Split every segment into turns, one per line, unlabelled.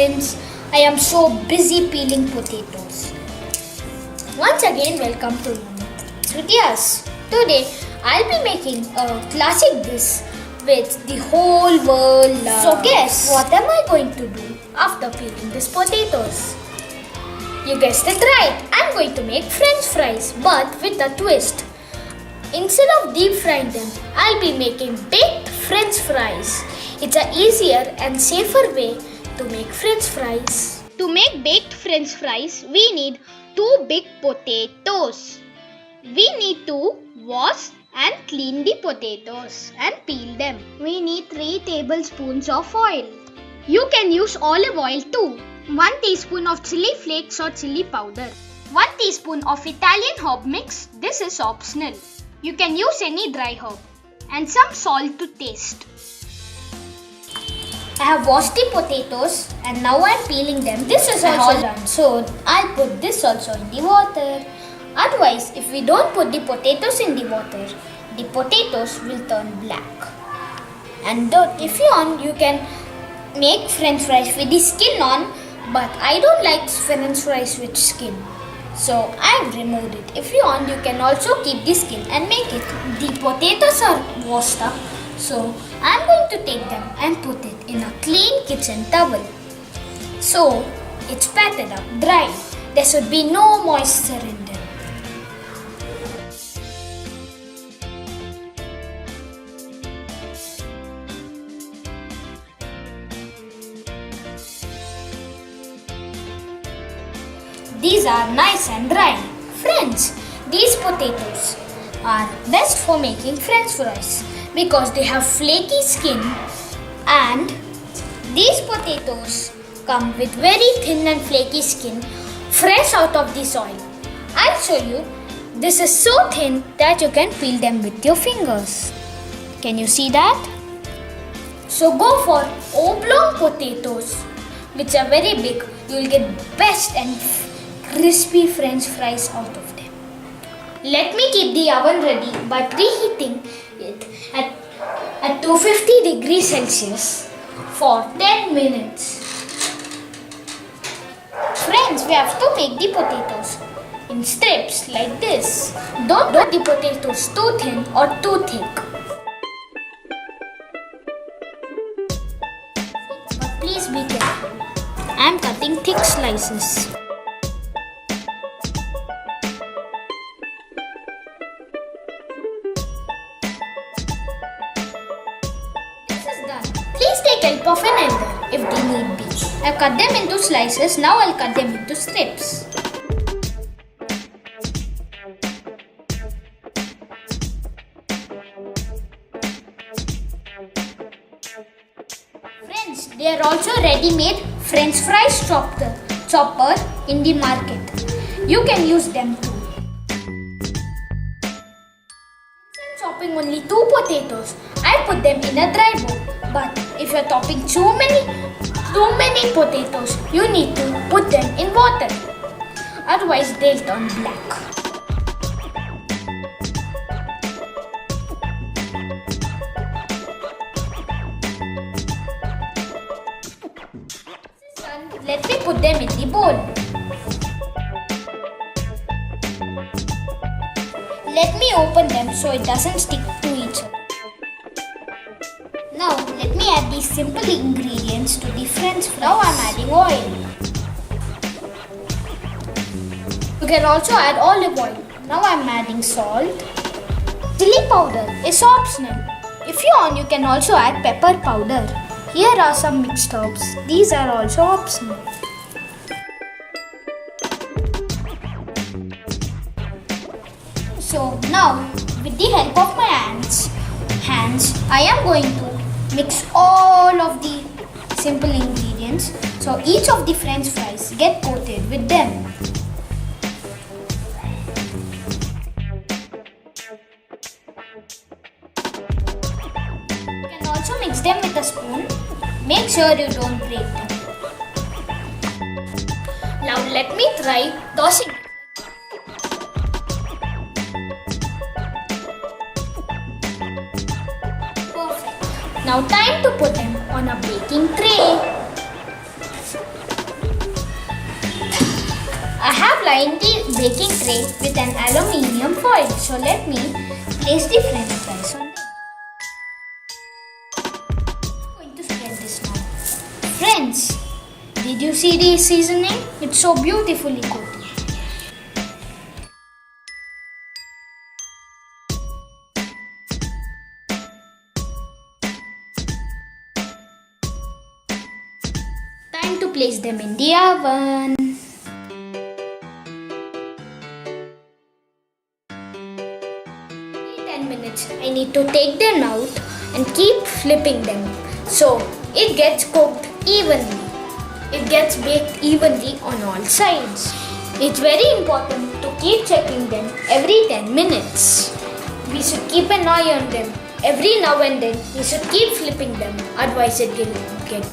since I am so busy peeling potatoes. Once again, welcome to Yumm with Yash. Today, I'll be making a classic dish which the whole world loves. So guess what am I going to do after peeling these potatoes? You guessed it right. I'm going to make French fries, but with a twist. Instead of deep frying them, I'll be making baked French fries. It's an easier and safer way to make French fries. To make baked French fries, we need 2 big potatoes. We need to wash and clean the potatoes and peel them. We need 3 tablespoons of oil. You can use olive oil too. 1 teaspoon of chili flakes or chili powder. 1 teaspoon of Italian herb mix. This is optional. You can use any dry herb. And some salt to taste. I have washed the potatoes and now I am peeling them. This is also done. So I'll put this also in the water. Otherwise, if we don't put the potatoes in the water, the potatoes will turn black. And if you want, you can make French fries with the skin on. But I don't like French fries with skin. So I've removed it. If you want, you can also keep the skin and make it. The potatoes are washed up. So I'm going to take them and put it in a clean kitchen towel. So it's patted up, dry. There should be no moisture in them. These are nice and dry. Friends, these potatoes are best for making French fries because they have flaky skin and these potatoes come with very thin and flaky skin fresh out of the soil. I'll show you. This is so thin that you can peel them with your fingers. Can you see that? So go for oblong potatoes which are very big. You will get best and crispy French fries out of them. Let me keep the oven ready by preheating it at 250 degrees Celsius for 10 minutes. Friends, we have to make the potatoes in strips like this. Don't make the potatoes too thin or too thick. But please be careful. I am cutting thick slices. Please take help of an elder if they need be. I've cut them into slices, now I'll cut them into strips. Friends, they are also ready-made French fries chopper in the market. You can use them too. Since I'm chopping only 2 potatoes, I put them in a dry bowl. But if you're chopping too many potatoes, you need to put them in water. Otherwise, they'll turn black. Let me put them in the bowl. Let me open them so it doesn't stick to each other. Now let me add these simple ingredients to the French fries. Now I'm adding oil. You can also add olive oil. Now I'm adding salt. Chili powder is optional. If you want, you can also add pepper powder. Here are some mixed herbs. These are also optional. So now, with the help of my hands, I am going to mix all of the simple ingredients so each of the French fries get coated with them. You can also mix them with a spoon. Make sure you don't break them. Now let me try tossing. Perfect. Now time to put them on a baking tray. I have lined the baking tray with an aluminium foil. So let me place the french fries on it. I'm going to spread this now. Friends, did you see the seasoning? It's so beautifully cooked. Time to place them in the oven. 10 minutes. I need to take them out and keep flipping them so it gets cooked evenly. It gets baked evenly on all sides. It's very important to keep checking them every 10 minutes. We should keep an eye on them. Every now and then we should keep flipping them, otherwise it will get.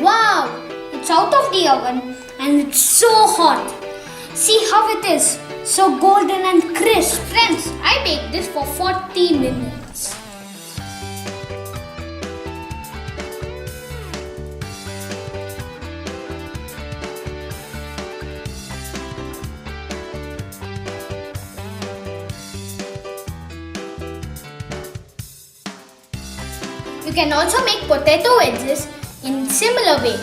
Wow! It's out of the oven and it's so hot. See how it is. So golden and crisp. Friends, I baked this for 40 minutes. You can also make potato wedges in similar way.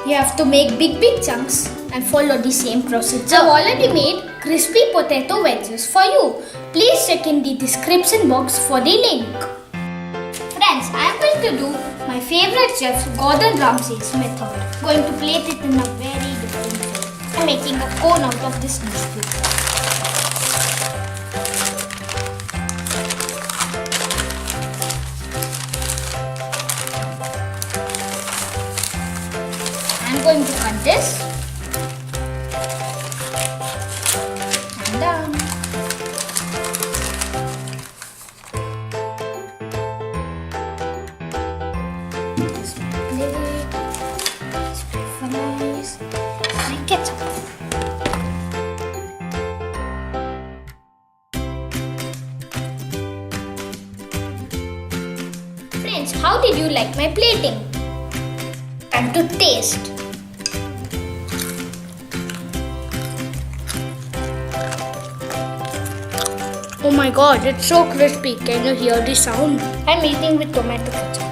You have to make big chunks and follow the same procedure. I've already made crispy potato wedges for you. Please check in the description box for the link. Friends, I am going to do my favorite chef Gordon Ramsay's method. I'm going to plate it in a very different way. I'm making a cone out of this newspaper. I'm going to cut this and down. Just plate, spread fries, and ketchup. Friends, how did you like my plating? Time to taste. Oh my god, it's so crispy. Can you hear the sound? I'm eating with tomato ketchup.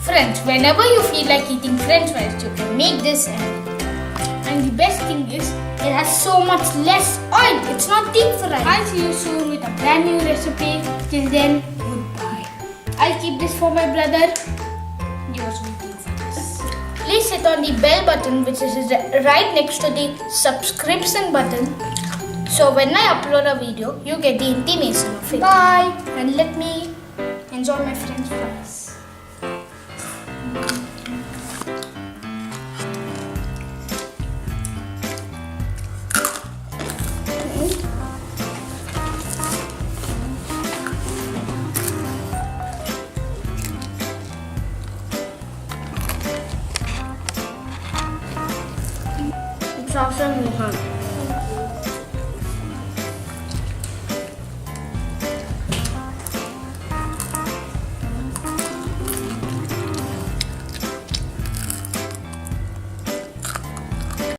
Friends, whenever you feel like eating french fries, you can make this and the best thing is, it has so much less oil. It's not deep fried. I'll see you soon with a brand new recipe. Till then, goodbye. I'll keep this for my brother. Yours waiting for this. Please hit on the bell button which is right next to the subscription button. So when I upload a video, you get the intimation of it. Bye! And let me enjoy my french fries. It's awesome.